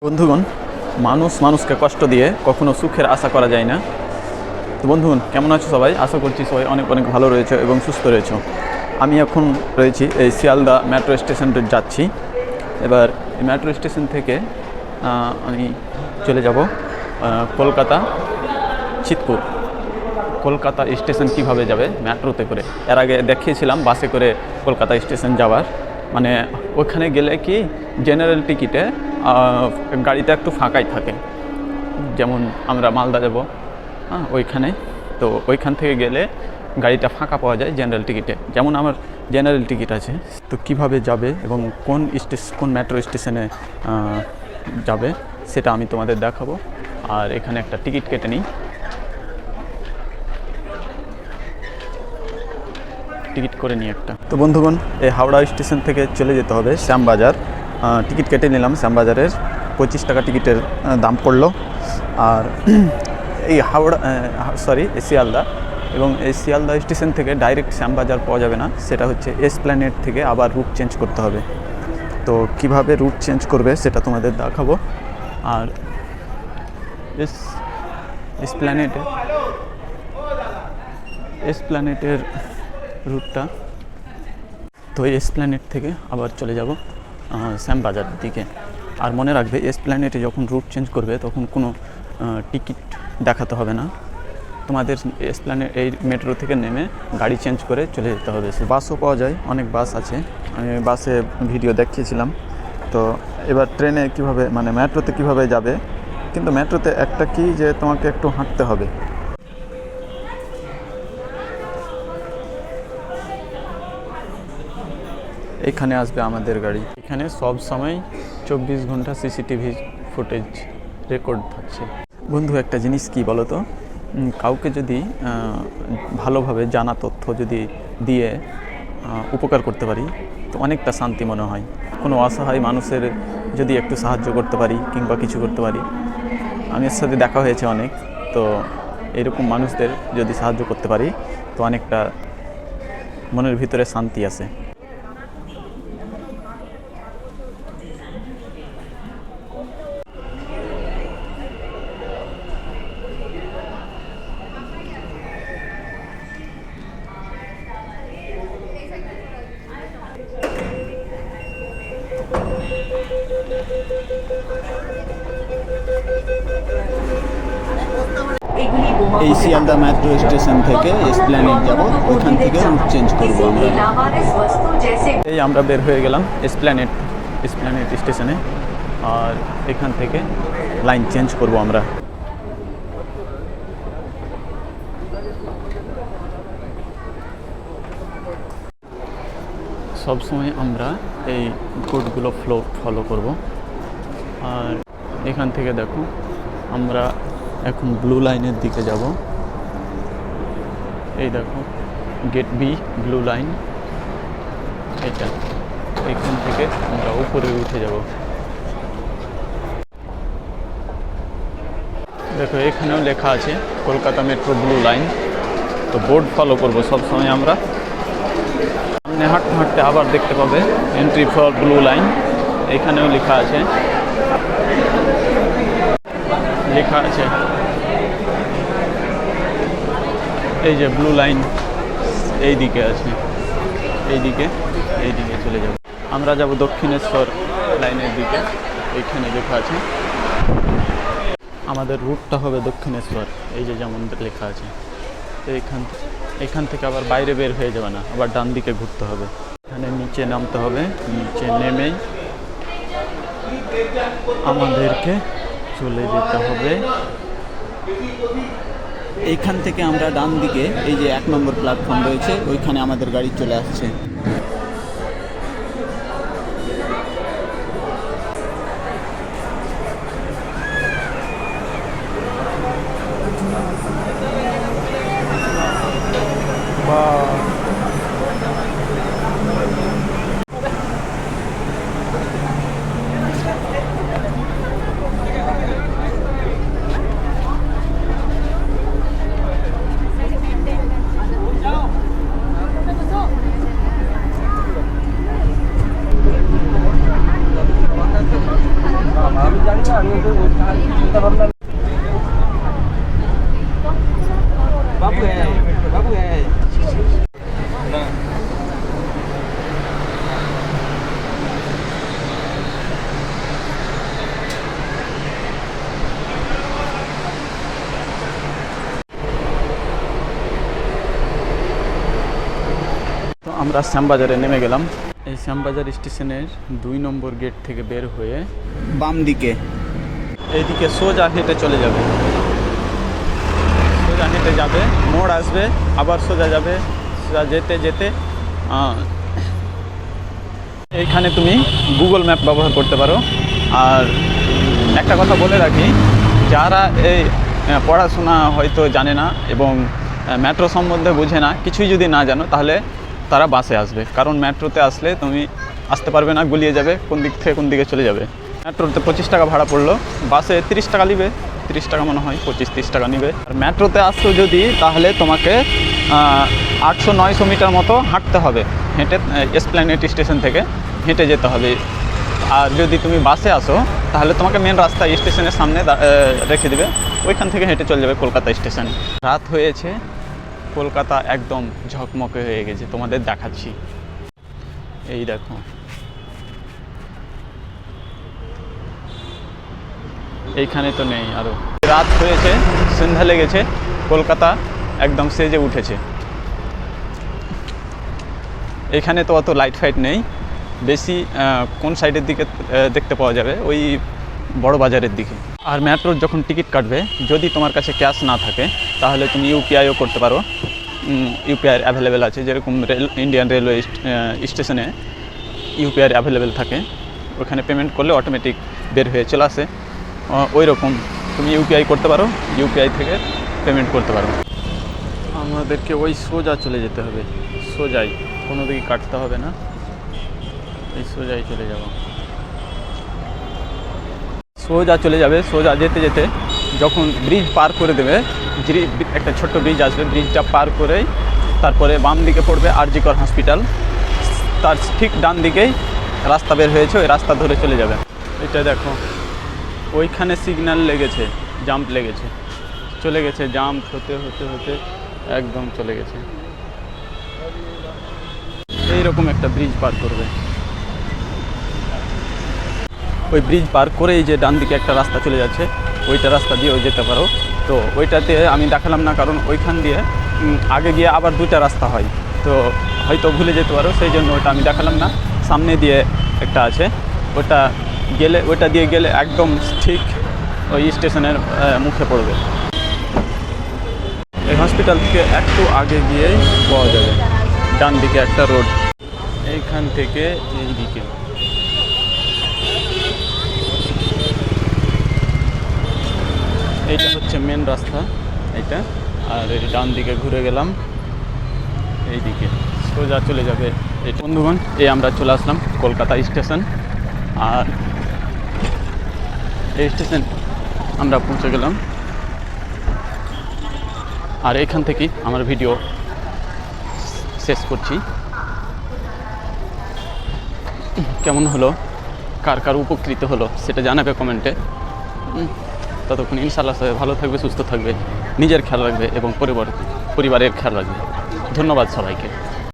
বন্ধুগণ, মানুষকে কষ্ট দিয়ে কখনো সুখের আশা করা যায় না। তো বন্ধুগণ, কেমন আছো সবাই? আশা করছি সবাই অনেক অনেক ভালো রয়েছে এবং সুস্থ রয়েছে। আমি এখন রয়েছি এই শিয়ালদা মেট্রো স্টেশনটা যাচ্ছি। এবার এই মেট্রো স্টেশন থেকে আমি চলে যাব কলকাতা চিতপুর। কলকাতা স্টেশন কিভাবে যাবে মেট্রোতে করে, এর আগে দেখিয়েছিলাম বাসে করে কলকাতা স্টেশন যাওয়ার। মানে ওখানে গেলে কি জেনারেল টিকিটে গাড়িটা একটু ফাঁকাই থাকে, যেমন আমরা মালদা যাব ওইখানে, তো ওইখান থেকে গেলে গাড়িটা ফাঁকা পাওয়া যায় জেনারেল টিকিটে। যেমন আমার জেনারেল টিকিট আছে। তো কিভাবে যাবে এবং কোন মেট্রো স্টেশনে যাবে সেটা আমি তোমাদের দেখাবো। আর এখানে একটা টিকিট কেটে নিই, টিকিট করে নিই একটা। তো বন্ধুগণ, এই হাওড়া স্টেশন থেকে চলে যেতে হবে শ্যামবাজার। টিকিট কেটে নিলাম শ্যামবাজারের, 25 টাকা টিকিটের দাম পড়লো। আর এই শিয়ালদা, এবং এই শিয়ালদা স্টেশন থেকে ডাইরেক্ট শ্যামবাজার পাওয়া যাবে না, সেটা হচ্ছে এসপ্ল্যানেড থেকে আবার রুট চেঞ্জ করতে হবে। তো কিভাবে রুট চেঞ্জ করবে সেটা তোমাদের দেখাবো। আর এসপ্ল্যানেডের রুটটা, তো এই এসপ্ল্যানেড থেকে আবার চলে যাব শ্যামবাজার দিকে। আর মনে রাখবে, এসপ্ল্যানেডে যখন রুট চেঞ্জ করবে তখন কোনো টিকিট দেখাতে হবে না তোমাদের। এসপ্ল্যানেড এই মেট্রো থেকে নেমে গাড়ি চেঞ্জ করে চলে যেতে হবে। বাসও পাওয়া যায়, অনেক বাস আছে, আমি বাসে ভিডিও দেখিয়েছিলাম। তো এবার ট্রেনে কিভাবে, মানে মেট্রোতে কিভাবে যাবে, কিন্তু মেট্রোতে একটা কি যে তোমাকে একটু হাঁটতে হবে। এখানে আসবে আমাদের গাড়ি। এখানে সব সময় 24 ঘন্টা সিসিটিভি ফুটেজ রেকর্ড থাকছে। বন্ধু, একটা জিনিস কি বলো তো, কাউকে যদি ভালোভাবে জানা তথ্য যদি দিয়ে উপকার করতে পারি তো অনেকটা শান্তি মনে হয়। কোনো অসহায় মানুষের যদি একটু সাহায্য করতে পারি কিংবা কিছু করতে পারি, আমার সাথে দেখা হয়েছে অনেক, তো এরকম মানুষদের যদি সাহায্য করতে পারি তো অনেকটা মনের ভিতরে শান্তি আসে। এই শিয়ালদা মেট্রো স্টেশন থেকে এসপ্ল্যানেড যাব, ওইখান থেকে রুট চেঞ্জ করবো আমরা। এই আমরা বের হয়ে গেলাম এসপ্ল্যানেড স্টেশনে, আর এখান থেকে লাইন চেঞ্জ করব আমরা। সবসময় আমরা এই কোডগুলো ফলো করব। আর এখান থেকে দেখো, আমরা এখন ব্লু লাইনের দিকে যাব। এই দেখো, গেট বি, ব্লু লাইন, এটা। এখান থেকে আমরা উপরে উঠে যাব। দেখো, এখানেও লেখা আছে কলকাতা মেট্রো ব্লু লাইন। তো বোর্ড ফলো করব সবসময় আমরা। সামনে হাঁটতে হাঁটতে আবার দেখতে পাবে এন্ট্রি ফর ব্লু লাইন, এখানেও লেখা আছে এই যে ব্লু লাইন এই দিকে আছে, এইদিকে চলে যাব। আমরা যাব দক্ষিণেশ্বর লাইনের দিকে, এইখানে লেখা আছে আমাদের রুটটা হবে দক্ষিণেশ্বর, এই যে যেমন লেখা আছে। তো এখান থেকে আবার বাইরে বের হয়ে যাবে না, আবার ডান দিকে ঘুরতে হবে। এখানে নিচে নামতে হবে, নিচে নেমেই আমাদেরকে চলে যেতে হবে। এইখান থেকে আমরা ডান দিকে, এই যে 1 নম্বর প্ল্যাটফর্ম রয়েছে, ওইখানে আমাদের গাড়ি চলে আসছে। তো আমরা শ্যামবাজারে নেমে গেলাম। এই শ্যামবাজার স্টেশনের 2 নম্বর গেট থেকে বের হয়ে বাম দিকে এইদিকে সোজা হেঁটে চলে যাবে, সোজা হেঁটে যাবে, মোড় আসবে, আবার সোজা যাবে, সোজা যেতে যেতে এইখানে তুমি গুগল ম্যাপ ব্যবহার করতে পারো। আর একটা কথা বলে রাখি, যারা এই পড়াশোনা হয়তো জানে না এবং মেট্রো সম্বন্ধে বুঝে না, কিছুই যদি না জানো, তাহলে তারা বাসে আসবে, কারণ মেট্রোতে আসলে তুমি আসতে পারবে না, গুলিয়ে যাবে, কোন দিক থেকে কোন দিকে চলে যাবে। মেট্রোতে 25 টাকা ভাড়া পড়লো, বাসে 30 টাকা নিবে, 30 টাকা মনে হয়, 25-30 টাকা নিবে। আর মেট্রোতে আসছো যদি, তাহলে তোমাকে 800-900 মিটার মতো হাঁটতে হবে, হেঁটে এসপ্ল্যানেড স্টেশন থেকে হেঁটে যেতে হবে। আর যদি তুমি বাসে আসো, তাহলে তোমাকে মেন রাস্তা স্টেশনের সামনে রেখে দেবে, ওইখান থেকে হেঁটে চলে যাবে কলকাতা স্টেশন। রাত হয়েছে, কলকাতা একদম ঝকমকে হয়ে গেছে, তোমাদের দেখাচ্ছি। এই দেখো, এইখানে তো নেই। আরও রাত হয়েছে, সন্ধ্যা লেগেছে, কলকাতা একদম সেজে উঠেছে। এখানে তো অত লাইট ফাইট নেই, বেশি কোন সাইডের দিকে দেখতে পাওয়া যাবে, ওই বড় বাজারের দিকে। আর মেট্রোর যখন টিকিট কাটবে, যদি তোমার কাছে ক্যাশ না থাকে, তাহলে তুমি ইউপিআইও করতে পারো। ইউপিআই অ্যাভেলেবেল আছে, যেরকম ইন্ডিয়ান রেলওয়ে স্টেশনে ইউপিআই অ্যাভেলেবেল থাকে, ওখানে পেমেন্ট করলে অটোমেটিক বের হয়ে চলে আসে। ওই রকম তুমি ইউপিআই করতে পারো, ইউপিআই থেকে পেমেন্ট করতে পারো। আমাদেরকে ওই সোজা চলে যেতে হবে, সোজাই, কোনো দিকে কাটতে হবে না, এই সোজাই চলে যাব, সোজা চলে যাবে। সোজা যেতে যেতে যখন ব্রিজ পার করে দেবে, একটা ছোট্ট ব্রিজ আসবে, ব্রিজটা পার করেই তারপরে বাম দিকে পড়বে আরজি কর হসপিটাল, তার ঠিক ডান দিকেই রাস্তা বের হয়েছে, ওই রাস্তা ধরে চলে যাবে। এটা দেখো, ওইখানে সিগন্যাল লেগেছে, জাম্প লেগেছে, চলে গেছে, জাম্প হতে হতে হতে একদম চলে গেছে। এইরকম একটা ব্রিজ পার করবে, ওই ব্রিজ পার করেই যে ডান দিকে একটা রাস্তা চলে যাচ্ছে, ওইটা রাস্তা দিয়েও যেতে পারো। তো ওইটাতে আমি দেখালাম না, কারণ ওইখান দিয়ে আগে গিয়ে আবার 2টা রাস্তা হয়, তো হয়তো ভুলে যেতে পারো, সেই জন্য ওটা আমি দেখালাম না। সামনে দিয়ে একটা আছে, ওইটা দিয়ে গেলে একদম ঠিক ওই স্টেশনের মুখে পড়বে। এই হসপিটাল থেকে একটু আগে গিয়েই পাওয়া যাবে, ডান দিকে একটা রোড, এইখান থেকে এই দিকে। এইটা হচ্ছে মেন রাস্তা, এইটা। আর এই ডান দিকে ঘুরে গেলাম, এই দিকে সোজা চলে যাবে। এই বন্ধুগণ, এই আমরা চলে আসলাম কলকাতা স্টেশন। আর এই স্টেশন আমরা পৌঁছে গেলাম। আর এইখান থেকেই আমার ভিডিও শেষ করছি। কেমন হলো, কার কার উপকৃত হলো, সেটা জানাবে কমেন্টে। ততক্ষণ ইনশাআল্লাহ সবাই ভালো থাকবে, সুস্থ থাকবে, নিজের খেয়াল রাখবে এবং পরিবারের খেয়াল রাখবে। ধন্যবাদ সবাইকে।